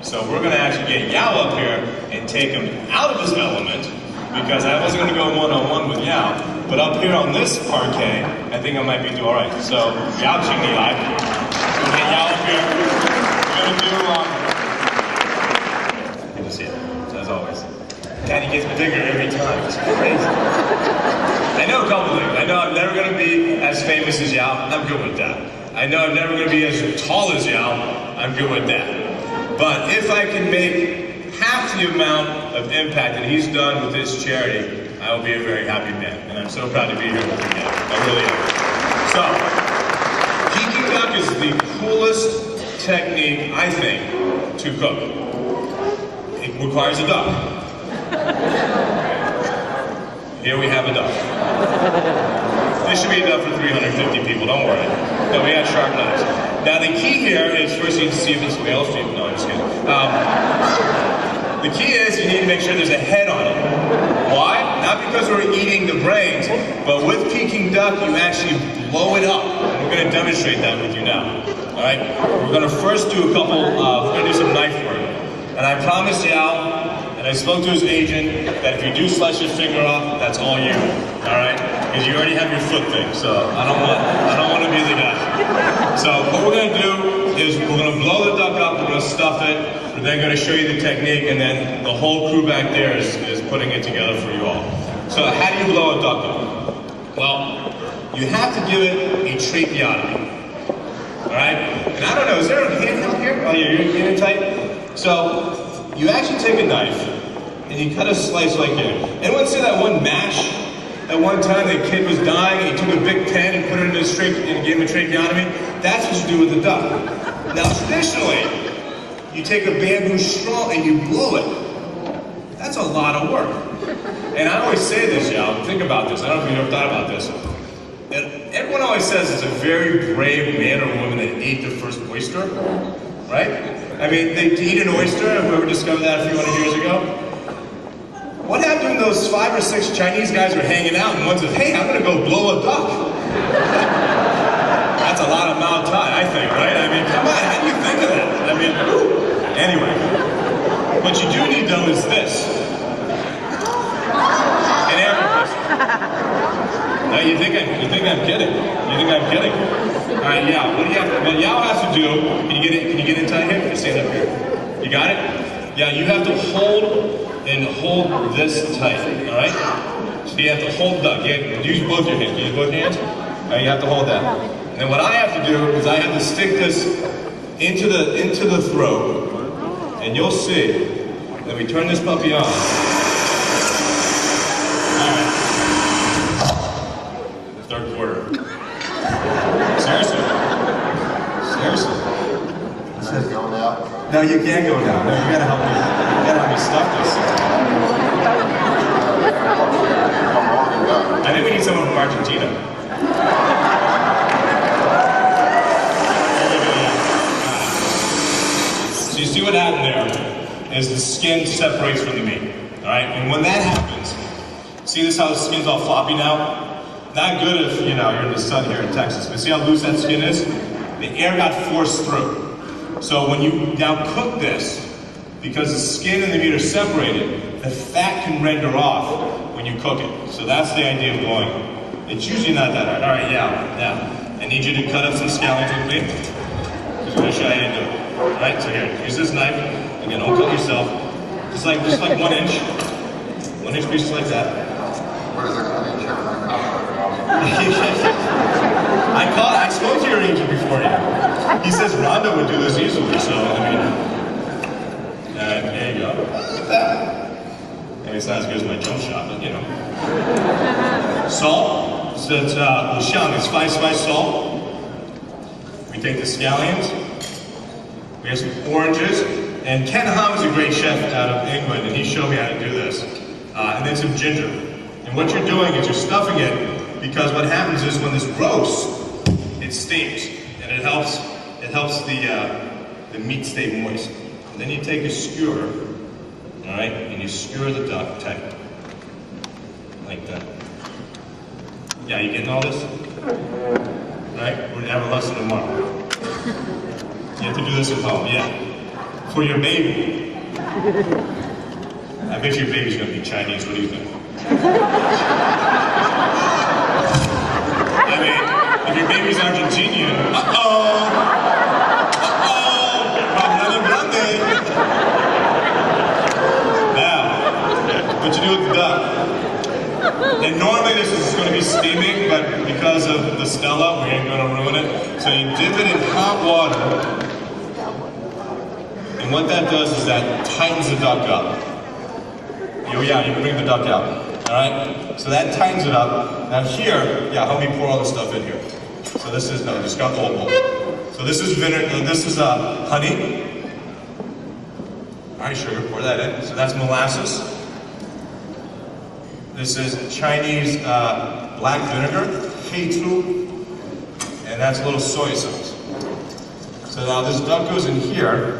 So we're going to actually get Yao up here and take him out of his element, because I wasn't going to go one-on-one with Yao, but up here on this parquet, I think I might be doing all right. So Yao Charity Gala, we'll get Yao up here. We're going to do, good to see it, as always. Daddy gets bigger every time, it's crazy. I know a couple things. I know I'm never going to be as famous as Yao, I'm good with that. I know I'm never going to be as tall as Yao, I'm good with that. But if I can make half the amount of impact that he's done with this charity, I will be a very happy man. And I'm so proud to be here with you again. I really am. So, Peking Duck is the coolest technique, I think, to cook. It requires a duck. Here we have a duck. This should be enough for 350 people, don't worry. No, we got sharp knives. Now the key here is, first you need to see if it's whale shape. No, I'm just kidding. The key is you need to make sure there's a head on it. Why? Not because we're eating the brains, but with Peking Duck, you actually blow it up. And we're going to demonstrate that with you now. All right? We're going to first do a couple, we're going to do some knife work. And I promised Yao, and I spoke to his agent, that if you do slice your finger off, that's all you. All right? Because you already have your foot thing, so I don't want to be the guy. So what we're going to do is we're going to blow the duck up, we're going to stuff it, we're then going to show you the technique, and then the whole crew back there is putting it together for you all. So how do you blow a duck up? Well, you have to give it a tracheotomy. All right? And I don't know, is there a handheld here? Oh, yeah, you're getting tight? So you actually take a knife, and you cut a slice like here. Anyone see that one MASH? At one time, the kid was dying, and he took a big pen and put it in his and gave him a tracheotomy? That's what you do with the duck. Now, traditionally, you take a bamboo straw and you blow it. That's a lot of work. And I always say this, Yao, think about this. I don't know if you've ever thought about this. And everyone always says it's a very brave man or woman that ate their first oyster, right? I mean, they eat an oyster, whoever discovered that a few hundred years ago. What happened when those 5 or 6 Chinese guys were hanging out and one said, hey, I'm gonna go blow a duck? That's a lot of Mao Tai, I think, right? I mean, come on, how do you think of that? I mean, anyway. What you do need though is this. An air compressor. Now you think I'm kidding. You think I'm kidding. All right, Yao, what Yao has to do, can you get in tight here? Just stand up here. You got it? Yeah, you have to hold this tight, all right? So you have to hold the duck. You use both your hands. Use both hands? All right, you have to hold that. And then what I have to do is I have to stick this into the throat, and you'll see. Let me turn this puppy on. All right. The third quarter. Seriously. Is it going out? No, you can't go now. No, you gotta help me. You gotta help me stuff this. I think we need someone from Argentina. So you see what happened there is the skin separates from the meat. Alright? And when that happens, see this how the skin's all floppy now? Not good if you're in the sun here in Texas, but see how loose that skin is? The air got forced through. So when you now cook this, because the skin and the meat are separated, the fat can render off when you cook it. So that's the idea of blowing it. It's usually not that hard. All right, now, I need you to cut up some scallions with me. I'm going to show you how to do it. All right, so here, use this knife. Again, don't cut yourself. Just like 1 inch. 1 inch pieces like that. What is it, 1 inch? I spoke to your agent before you. He says Rhonda would do this easily, so I mean, there you go. Look at that. I mean, it's not as good as my jump shot, but Salt. So it's spice salt. We take the scallions. We have some oranges. And Ken Hum is a great chef out of England, and he showed me how to do this. And then some ginger. And what you're doing is you're stuffing it, because what happens is when this roasts, it steams, and it helps the meat stay moist. And then you take a skewer, all right, and you skewer the duck tight, like that. Yeah, you getting all this? All right, we're gonna have a lesson tomorrow. You have to do this at home, yeah. for your baby. I bet your baby's gonna be Chinese. What do you think? I mean, if your baby's Argentinian, problema grande. Now, what you do with the duck? And normally this is going to be steaming, but because of the Stella, we ain't going to ruin it. So you dip it in hot water, and what that does is that tightens the duck up. Yeah, you can bring the duck out. All right? So that tightens it up. Now here, help me pour all this stuff in here. So this is, no, just got the whole bowl. So this is vinegar, this is honey. All right, sugar, pour that in. So that's molasses. This is Chinese black vinegar, heitu, and that's a little soy sauce. So now this duck goes in here,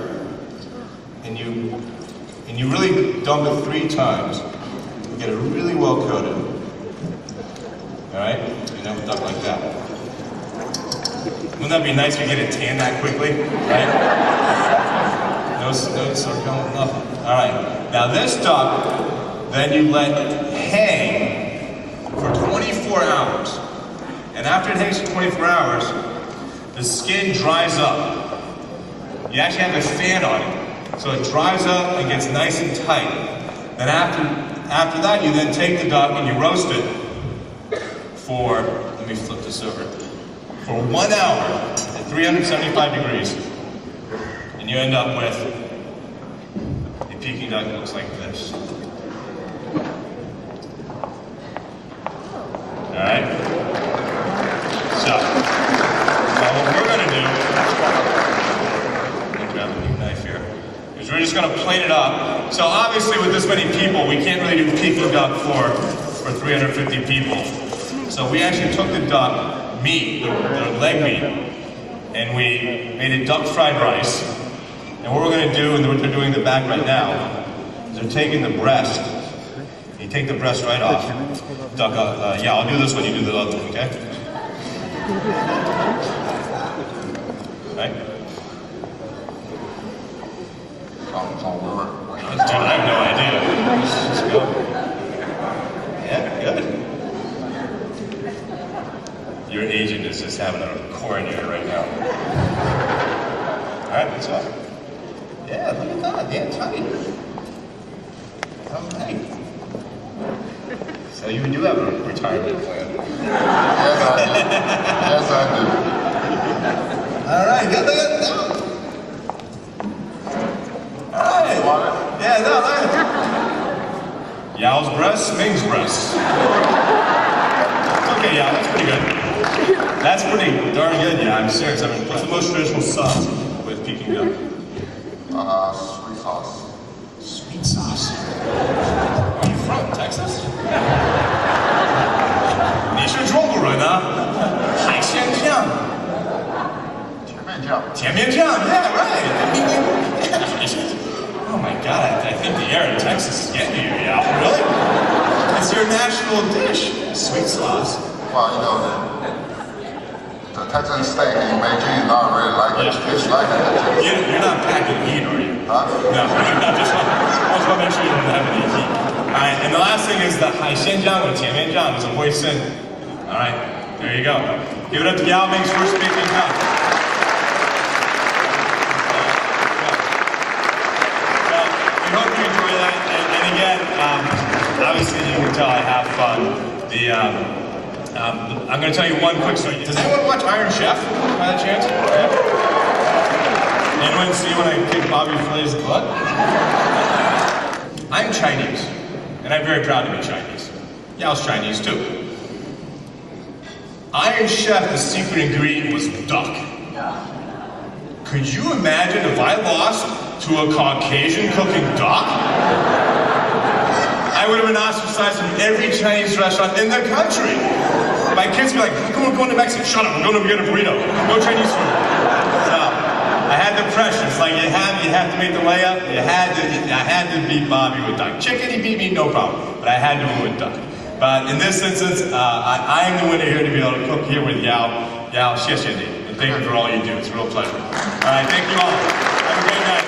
and you really dump it 3 times. You get it really well coated. All right, and then duck like that. Wouldn't that be nice if you get it tan that quickly, right? No silicone, nothing. All right, now this duck, then you let hang for 24 hours. And after it hangs for 24 hours, the skin dries up. You actually have a fan on it. So it dries up and gets nice and tight. Then after that, you then take the duck and you roast it for, let me flip this over, for 1 hour at 375 degrees. And you end up with a Peking duck that looks like this. Alright? So what we're going to do, let me grab a new knife here, is we're just going to plate it up. So obviously with this many people, we can't really do Peking duck for 350 people. So we actually took the duck meat, the leg meat, and we made it duck fried rice. And what we're going to do, and what they're doing in the back right now, is they're taking the breast. You take the breast right off. Duck, I'll do this one, you do the other one, okay? Right? Dude, I have no idea. Let's go. Yeah, good. Your agent is just having a coronary right now. Alright, what's up? Yeah, look at that. Yeah, tight. Alright. So you do have a retirement plan. Yes, I do. Alright, good, look at that. Alright. Yeah, no, look. Yao's breast, Ming's breast. Okay, Yao, that's pretty good. That's pretty darn good, yeah, I'm serious. I mean, what's the most traditional sauce with Peking duck? Sweet sauce. Sweet sauce? Where are you from, Texas? 你是中国人啊？海鲜酱。甜面酱, yeah, right. Oh my God, I think the air in Texas is getting to you, Yao. Really? It's your national dish, sweet sauce. Well, you know, the Texan steak you make, you not really like it. It's like it. You're not packing heat, are you? Huh? No, you're not just I just want to make sure you don't have any heat. Alright, and the last thing is the 海鲜酱 or 甜面酱 is a hoisin. Alright, there you go. Give it up to Yao Ming's first Peking Duck. I hope you enjoy that, and again, obviously you can tell I have fun. I'm going to tell you one quick story. Does anyone watch Iron Chef by that chance? Yeah. Anyone see when I kick Bobby Flay's butt? I'm Chinese, and I'm very proud to be Chinese. Yao's Chinese too. Iron Chef, the secret ingredient was duck. Could you imagine if I lost to a Caucasian cooking duck? I would have been ostracized from every Chinese restaurant in the country. My kids would be like, we're going to Mexico. Shut up, we're going to get a burrito. No Chinese food. So, I had the pressure. It's like you have to make the layup. I had to beat Bobby with duck. Chicken, he beat me, no problem. But I had to win with duck. But in this instance, I am the winner here to be able to cook here with Yao. Yao, 谢谢你. And thank you for all you do. It's a real pleasure. All right, thank you all. Have a great night.